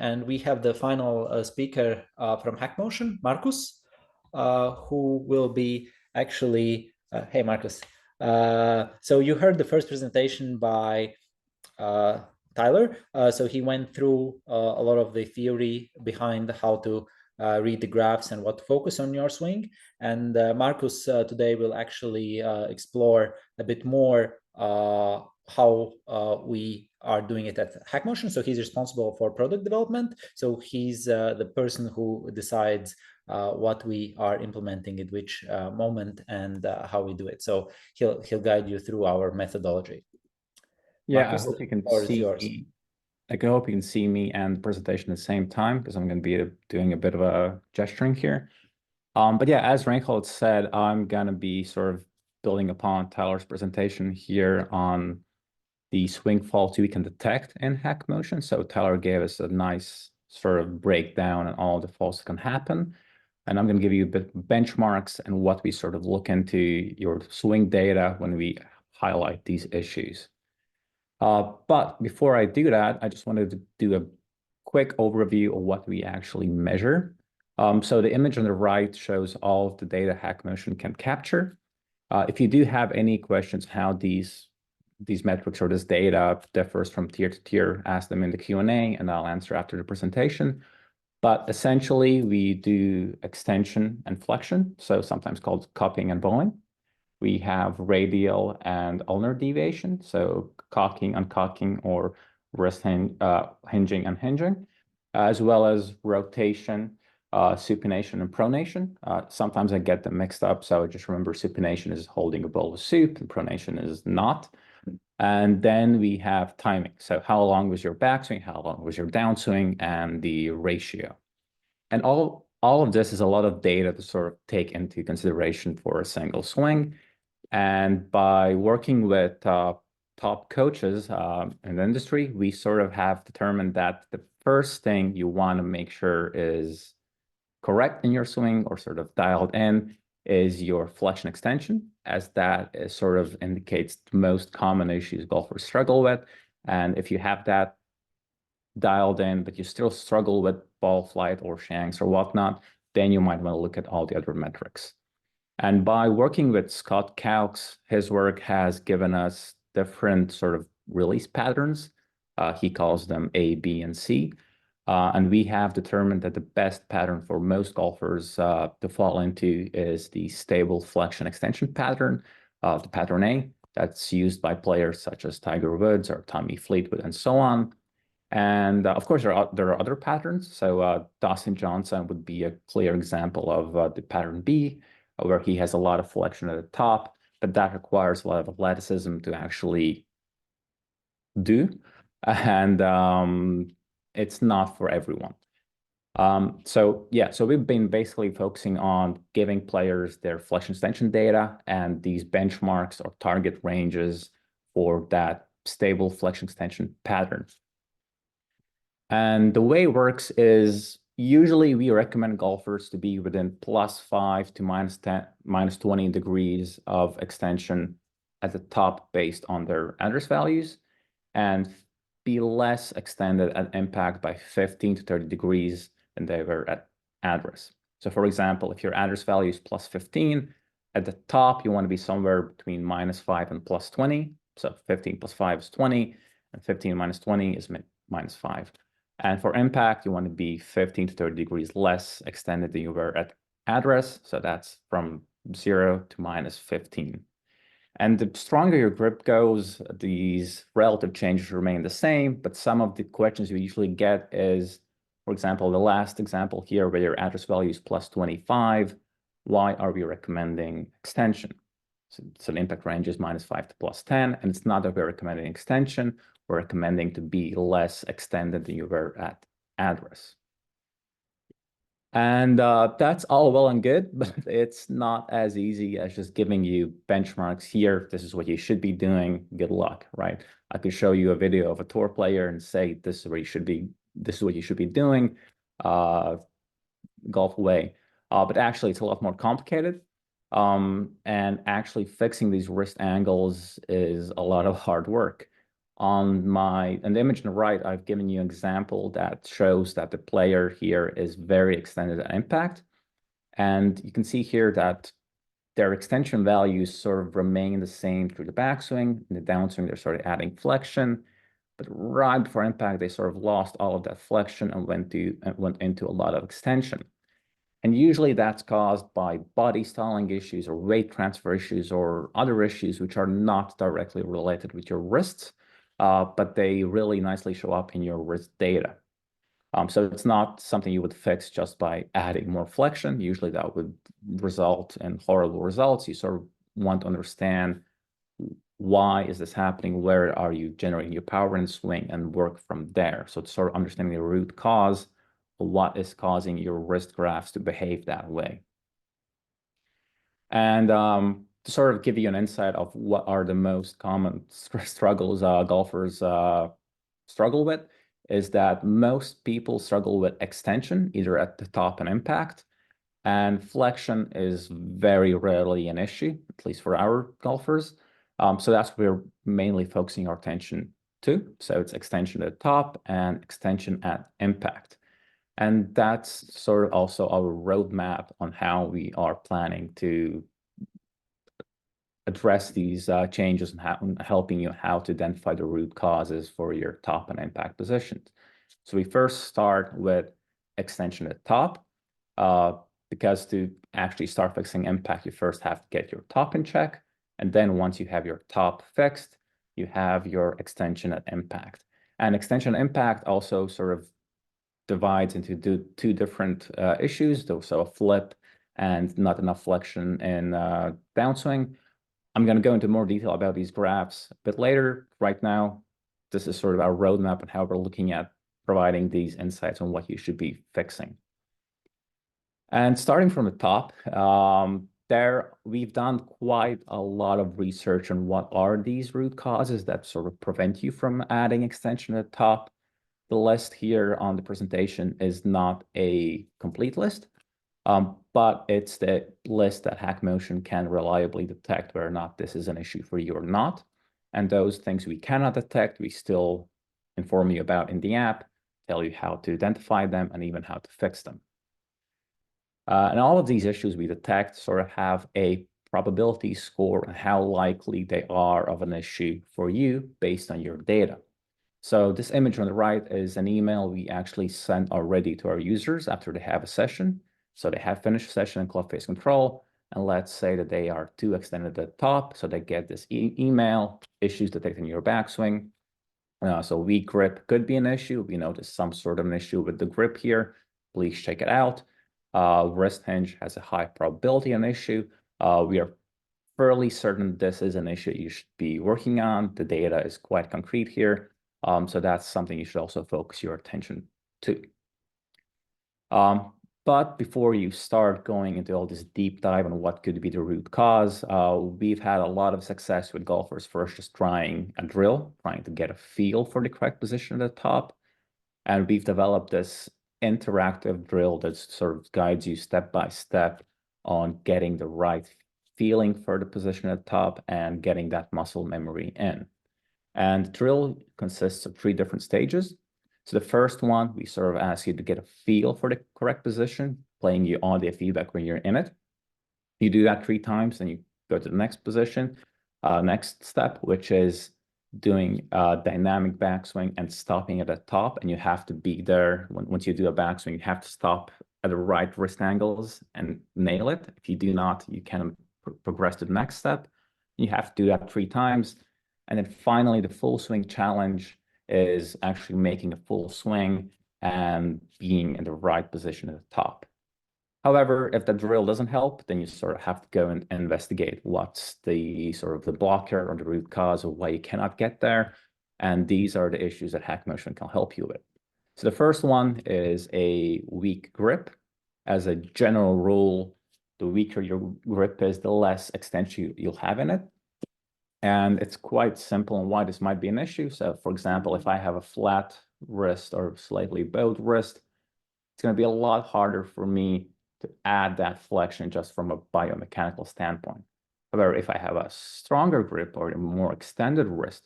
and we have the final speaker from HackMotion, Markuss, who will be actually, hey Markuss. So you heard the first presentation by Tyler. So he went through a lot of the theory behind how to read the graphs and what to focus on your swing. And Markuss today will actually explore a bit more how we are doing it at HackMotion. So he's responsible for product development. So he's the person who decides what we are implementing at which moment and how we do it. So he'll guide you through our methodology. Yeah, Markuss, I hope you can see me. I hope you can see me and the presentation at the same time, because I'm going to be doing a bit of a gesturing here. But yeah, as Reinhold said, I'm going to be sort of building upon Tyler's presentation here on the swing faults we can detect in HackMotion. So Tyler gave us a nice sort of breakdown on all the faults that can happen. And I'm going to give you a bit of benchmarks and what we sort of look into your swing data when we highlight these issues. But before I do that, I just wanted to do a quick overview of what we actually measure. So the image on the right shows all of the data HackMotion can capture. If you do have any questions how these metrics or this data differs from tier to tier, ask them in the Q&A and I'll answer after the presentation. But essentially, we do extension and flexion, so sometimes called copying and bowing. We have radial and ulnar deviation, so cocking, uncocking, or wrist hinging, unhinging, as well as rotation, supination, and pronation. Sometimes I get them mixed up, so just remember supination is holding a bowl of soup, and pronation is not. And then we have timing, so how long was your backswing, how long was your downswing, and the ratio. And all of this is a lot of data to sort of take into consideration for a single swing. And by working with top coaches in the industry, we sort of have determined that the first thing you want to make sure is correct in your swing or sort of dialed in is your flexion extension, as that is sort of indicates the most common issues golfers struggle with. And if you have that dialed in, but you still struggle with ball flight or shanks or whatnot, then you might want to look at all the other metrics. And by working with Scott Cowkes, his work has given us different sort of release patterns. He calls them A, B, and C. And we have determined that the best pattern for most golfers to fall into is the stable flexion extension pattern, the pattern A, that's used by players such as Tiger Woods or Tommy Fleetwood and so on. And of course, there are other patterns. So Dustin Johnson would be a clear example of the pattern B, where he has a lot of flexion at the top, but that requires a lot of athleticism to actually do. And it's not for everyone. So we've been basically focusing on giving players their flexion extension data and these benchmarks or target ranges for that stable flexion extension pattern. And the way it works is usually we recommend golfers to be within +5 to -20 degrees of extension at the top based on their address values, and be less extended at impact by 15 to 30 degrees than they were at address. So for example, if your address value is +15, at the top, you want to be somewhere between -5 and +20. So 15 + 5 is 20, and 15 - 20 is -5. And for impact, you want to be 15 to 30 degrees less extended than you were at address. So that's from 0 to -15. And the stronger your grip goes, these relative changes remain the same. But some of the questions you usually get is, for example, the last example here where your address value is +25, why are we recommending extension? So the impact range is -5 to +10, and it's not that we're recommending extension. We're recommending to be less extended than you were at address. And that's all well and good, but it's not as easy as just giving you benchmarks here. This is what you should be doing. Good luck, right? I could show you a video of a tour player and say, this is where you should be. This is what you should be doing. Golf away. But actually, it's a lot more complicated. And actually fixing these wrist angles is a lot of hard work. On the image on the right, I've given you an example that shows that the player here is very extended at impact. And you can see here that their extension values sort of remain the same through the backswing. In the downswing, they're sort of adding flexion. But right before impact, they sort of lost all of that flexion and went into a lot of extension. And usually that's caused by body stalling issues or weight transfer issues or other issues which are not directly related with your wrists, but they really nicely show up in your wrist data. So it's not something you would fix just by adding more flexion. Usually that would result in horrible results. You sort of want to understand why is this happening? Where are you generating your power in swing and work from there? So it's sort of understanding the root cause of what is causing your wrist graphs to behave that way. And to sort of give you an insight of what are the most common struggles golfers struggle with, is that most people struggle with extension, either at the top and impact, and flexion is very rarely an issue, at least for our golfers. So that's what we're mainly focusing our attention to. So it's extension at the top and extension at impact. And that's sort of also our roadmap on how we are planning to address these changes and helping you how to identify the root causes for your top and impact positions. So we first start with extension at top, because to actually start fixing impact, you first have to get your top in check. And then once you have your top fixed, you have your extension at impact. And extension at impact also sort of divides into two different issues, so a flip and not enough flexion in downswing. I'm going to go into more detail about these graphs a bit later. Right now, this is sort of our roadmap and how we're looking at providing these insights on what you should be fixing. And starting from the top, we've done quite a lot of research on what are these root causes that sort of prevent you from adding extension at the top. The list here on the presentation is not a complete list, but it's the list that HackMotion can reliably detect whether or not this is an issue for you or not. And those things we cannot detect, we still inform you about in the app, tell you how to identify them and even how to fix them. And all of these issues we detect sort of have a probability score on how likely they are of an issue for you based on your data. So this image on the right is an email we actually sent already to our users after they have a session. So they have finished a session in club face control, and let's say that they are too extended at the top. So they get this email, issues detecting your backswing. So weak grip could be an issue. We notice some sort of an issue with the grip here. Please check it out. Wrist hinge has a high probability an issue. We are fairly certain this is an issue you should be working on. The data is quite concrete here. So that's something you should also focus your attention to. But before you start going into all this deep dive on what could be the root cause, we've had a lot of success with golfers first just trying a drill, trying to get a feel for the correct position at the top. And we've developed this interactive drill that sort of guides you step by step on getting the right feeling for the position at the top and getting that muscle memory in. And the drill consists of 3 different stages. So the first one, we sort of ask you to get a feel for the correct position, playing you audio feedback when you're in it. You do that 3 times, then you go to the next position, next step, which is doing a dynamic backswing and stopping at the top. And you have to be there. Once you do a backswing, you have to stop at the right wrist angles and nail it. If you do not, you can progress to the next step. You have to do that 3 times. And then finally, the full swing challenge is actually making a full swing and being in the right position at the top. However, if the drill doesn't help, then you sort of have to go and investigate what's the sort of the blocker or the root cause of why you cannot get there. And these are the issues that HackMotion can help you with. So the first one is a weak grip. As a general rule, the weaker your grip is, the less extension you'll have in it. And it's quite simple on why this might be an issue. So for example, if I have a flat wrist or slightly bowed wrist, it's going to be a lot harder for me to add that flexion just from a biomechanical standpoint. However, if I have a stronger grip or a more extended wrist,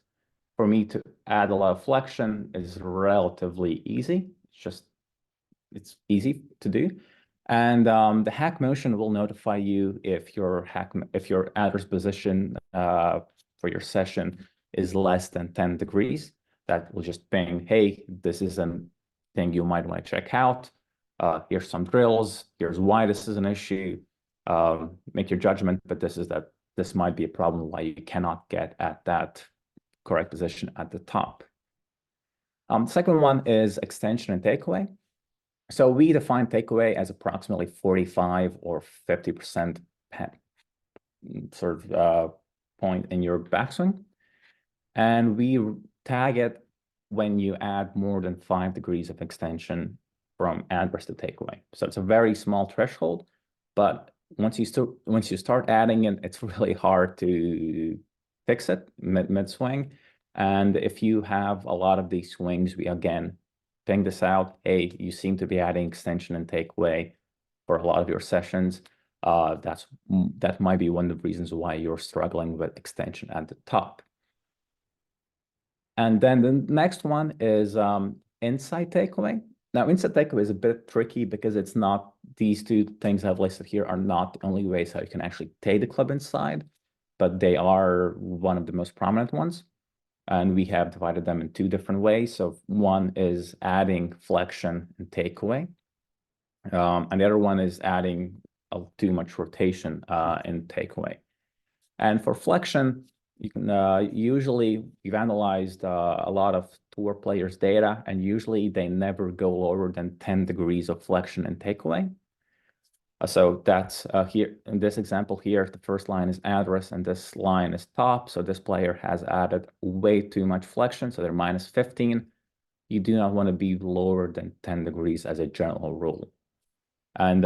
for me to add a lot of flexion is relatively easy. It's easy to do. And the HackMotion will notify you if your address position for your session is less than 10 degrees. That will just ping, hey, this is a thing you might want to check out. Here's some drills. Here's why this is an issue. Make your judgment, but this might be a problem why you cannot get at that correct position at the top. Second one is extension and takeaway. So we define takeaway as approximately 45 or 50% sort of point in your backswing. And we tag it when you add more than 5 degrees of extension from address to takeaway. So it's a very small threshold, but once you start adding it, it's really hard to fix it mid-swing. And if you have a lot of these swings, we again ping this out. Hey, you seem to be adding extension and takeaway for a lot of your sessions. That might be one of the reasons why you're struggling with extension at the top. And then the next one is inside takeaway. Now, inside takeaway is a bit tricky because it's not, these two things I've listed here are not the only ways how you can actually take the club inside, but they are one of the most prominent ones. And we have divided them in 2 different ways. So one is adding flexion and takeaway. And the other one is adding too much rotation in takeaway. And for flexion, you can usually we've analyzed a lot of tour players' data, and usually they never go lower than 10 degrees of flexion and takeaway. So that's here in this example here, the first line is address and this line is top. So this player has added way too much flexion, so they're minus 15. You do not want to be lower than 10 degrees as a general rule. And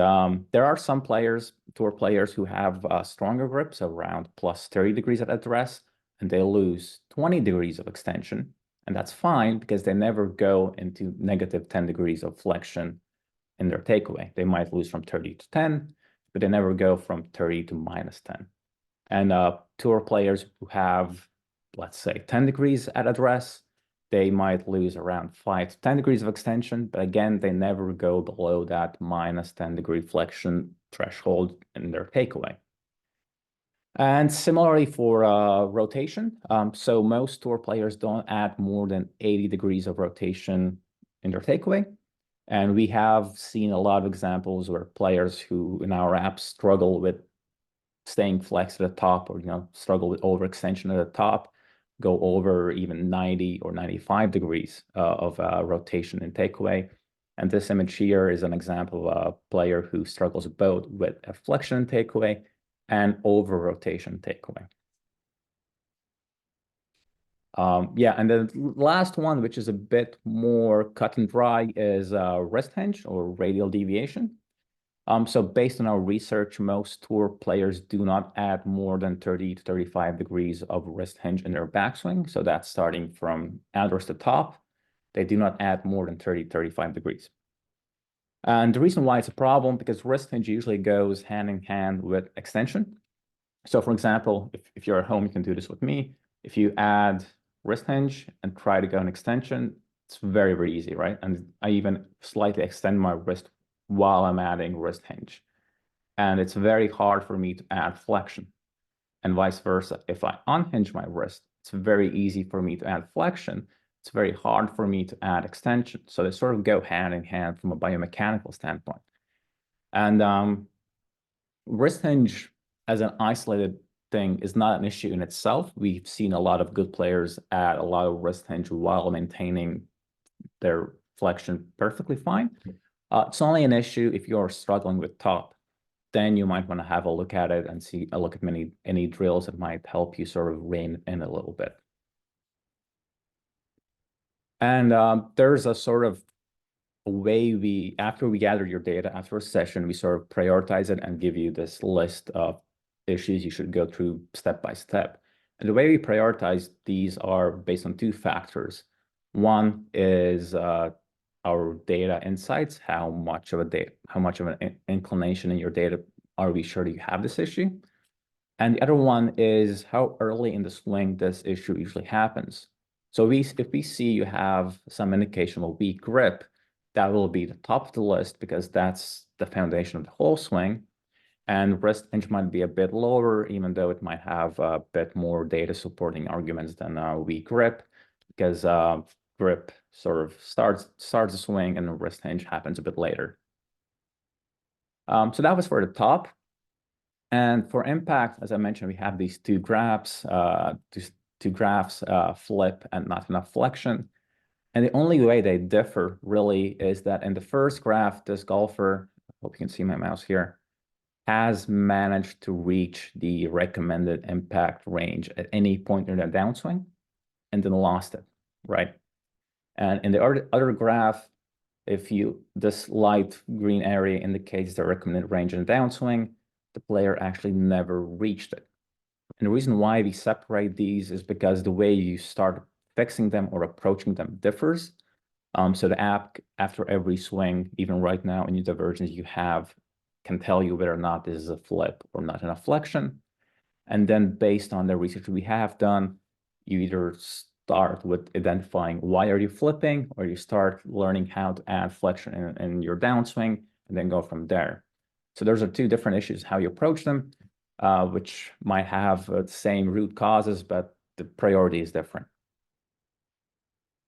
there are some players, tour players, who have stronger grips around plus 30 degrees at address, and they lose 20 degrees of extension. And that's fine because they never go into negative 10 degrees of flexion in their takeaway. They might lose from 30 to 10, but they never go from 30 to minus 10. And tour players who have, let's say, 10 degrees at address, they might lose around 5 to 10 degrees of extension, but again, they never go below that minus 10 degree flexion threshold in their takeaway. And similarly for rotation, so most tour players don't add more than 80 degrees of rotation in their takeaway. And we have seen a lot of examples where players who in our app struggle with staying flexed at the top, or struggle with overextension at the top, go over even 90 or 95 degrees of rotation in takeaway. And this image here is an example of a player who struggles both with a flexion in takeaway and over rotation takeaway. Yeah, and the last one, which is a bit more cut and dry, is wrist hinge or radial deviation. So based on our research, most tour players do not add more than 30 to 35 degrees of wrist hinge in their backswing. So that's starting from address to top. They do not add more than 30 to 35 degrees. And the reason why it's a problem, because wrist hinge usually goes hand in hand with extension. So for example, if you're at home, you can do this with me. If you add wrist hinge and try to go an extension, it's very, very easy, right? And I even slightly extend my wrist while I'm adding wrist hinge. And it's very hard for me to add flexion. And vice versa. If I unhinge my wrist, it's very easy for me to add flexion. It's very hard for me to add extension. So they sort of go hand in hand from a biomechanical standpoint. And wrist hinge as an isolated thing is not an issue in itself. We've seen a lot of good players add a lot of wrist hinge while maintaining their flexion perfectly fine. It's only an issue if you're struggling with top. Then you might want to have a look at it and look at any drills that might help you sort of rein in a little bit. And there's a sort of a way after we gather your data, after a session, we sort of prioritize it and give you this list of issues you should go through step by step. And the way we prioritize these are based on 2 factors. One is our data insights, how much of an inclination in your data are we sure you have this issue? And the other one is how early in the swing this issue usually happens. So if we see you have some indication of weak grip, that will be the top of the list because that's the foundation of the whole swing. And wrist hinge might be a bit lower, even though it might have a bit more data supporting arguments than weak grip, because grip sort of starts the swing and the wrist hinge happens a bit later. So that was for the top. And for impact, as I mentioned, we have these two graphs, flip and not enough flexion. And the only way they differ really is that in the first graph, this golfer, I hope you can see my mouse here, has managed to reach the recommended impact range at any point in their downswing and then lost it, right? And in the other graph, this light green area indicates the recommended range in the downswing, the player actually never reached it. And the reason why we separate these is because the way you start fixing them or approaching them differs. So the app, after every swing, even right now in your divergence, can tell you whether or not this is a flip or not enough flexion. And then based on the research we have done, you either start with identifying why are you flipping, or you start learning how to add flexion in your downswing and then go from there. So those are two different issues, how you approach them, which might have the same root causes, but the priority is different.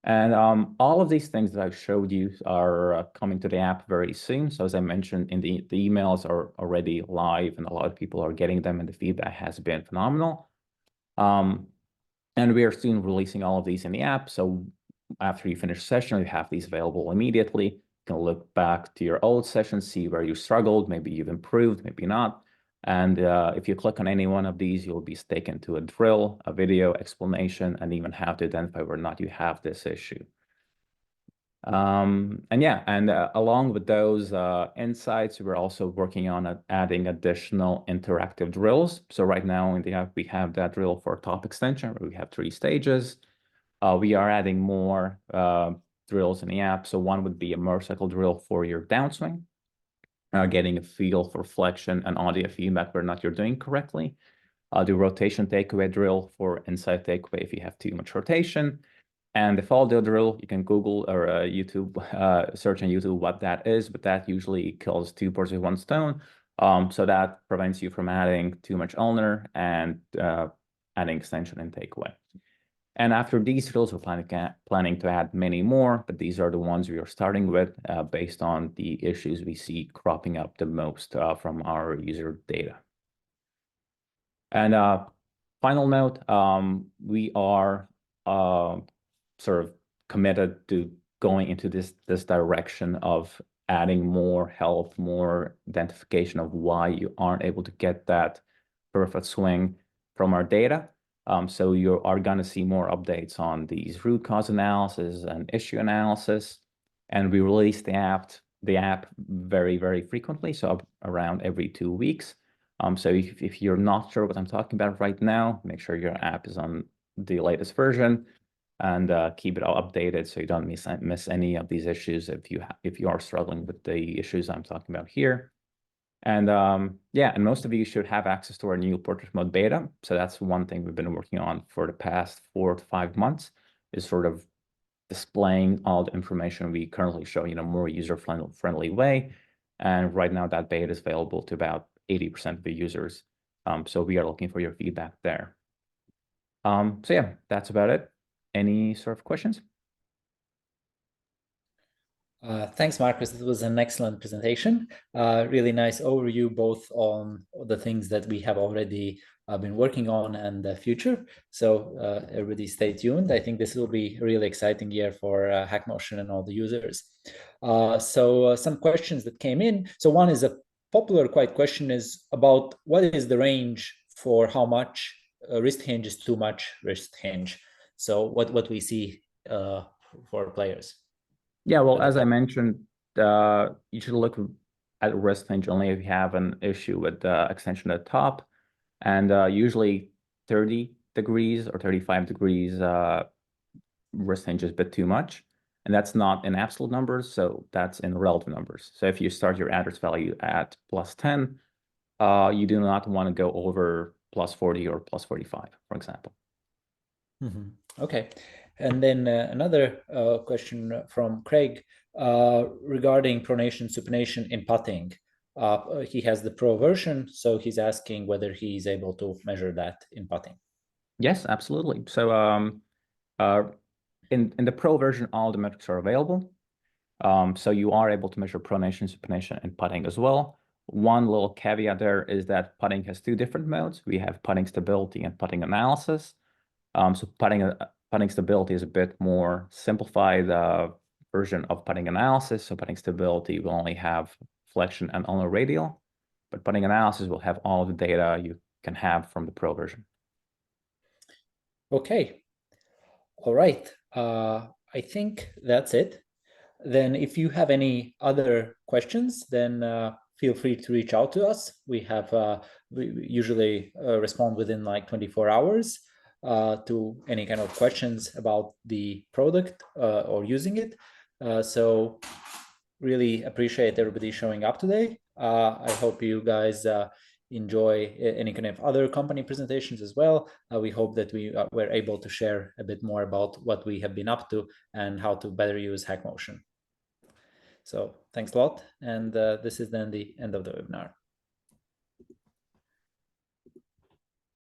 And all of these things that I showed you are coming to the app very soon. So as I mentioned, the emails are already live and a lot of people are getting them and the feedback has been phenomenal. And we are soon releasing all of these in the app. So after you finish a session, you have these available immediately. You can look back to your old sessions, see where you struggled, maybe you've improved, maybe not. And if you click on any one of these, you'll be taken to a drill, a video explanation, and even how to identify whether or not you have this issue. And along with those insights, we're also working on adding additional interactive drills. So right now in the app, we have that drill for top extension, where we have 3 stages. We are adding more drills in the app. So one would be a motorcycle drill for your downswing. Getting a feel for flexion and audio feedback whether or not you're doing correctly. The rotation takeaway drill for inside takeaway if you have too much rotation. And the follow drill, you can Google or YouTube, search on YouTube what that is, but that usually kills 2 birds with 1 stone. So that prevents you from adding too much ulnar and adding extension and takeaway. And after these drills, we're planning to add many more, but these are the ones we are starting with based on the issues we see cropping up the most from our user data. And final note, we are sort of committed to going into this direction of adding more help, more identification of why you aren't able to get that perfect swing from our data. So you are going to see more updates on these root cause analysis and issue analysis. And we release the app very, very frequently, so around every 2 weeks. So if you're not sure what I'm talking about right now, make sure your app is on the latest version and keep it all updated so you don't miss any of these issues if you are struggling with the issues I'm talking about here. And and most of you should have access to our new portrait mode beta. So that's one thing we've been working on for the past 4 to 5 months, is sort of displaying all the information we currently show in a more user-friendly way. And right now that beta is available to about 80% of the users. So we are looking for your feedback there. So yeah, that's about it. Any sort of questions? Thanks, Marcus. This was an excellent presentation. Really nice overview, both on the things that we have already been working on and the future. So everybody stay tuned. I think this will be a really exciting year for HackMotion and all the users. So some questions that came in. So one is a popular question is about what is the range for how much wrist hinge is too much wrist hinge. So what we see for players. Yeah, well, as I mentioned, you should look at wrist hinge only if you have an issue with the extension at the top. And usually 30 degrees or 35 degrees wrist hinge is a bit too much. And that's not in absolute numbers, so that's in relative numbers. So if you start your address value at +10, you do not want to go over +40 or +45, for example. Okay. And then another question from Craig regarding pronation, supination in putting. He has the pro version, so he's asking whether he's able to measure that in putting. Yes, absolutely. So in the pro version, all the metrics are available. So you are able to measure pronation, supination, and putting as well. One little caveat there is that putting has two different modes. We have putting stability and putting analysis. So putting stability is a bit more simplified version of putting analysis. So putting stability will only have flexion and only radial, but putting analysis will have all of the data you can have from the pro version. Okay. All right. I think that's it. Then if you have any other questions, then feel free to reach out to us. We usually respond within like 24 hours to any kind of questions about the product or using it. So really appreciate everybody showing up today. I hope you guys enjoy any kind of other company presentations as well. We hope that we were able to share a bit more about what we have been up to and how to better use HackMotion. So thanks a lot. And this is then the end of the webinar.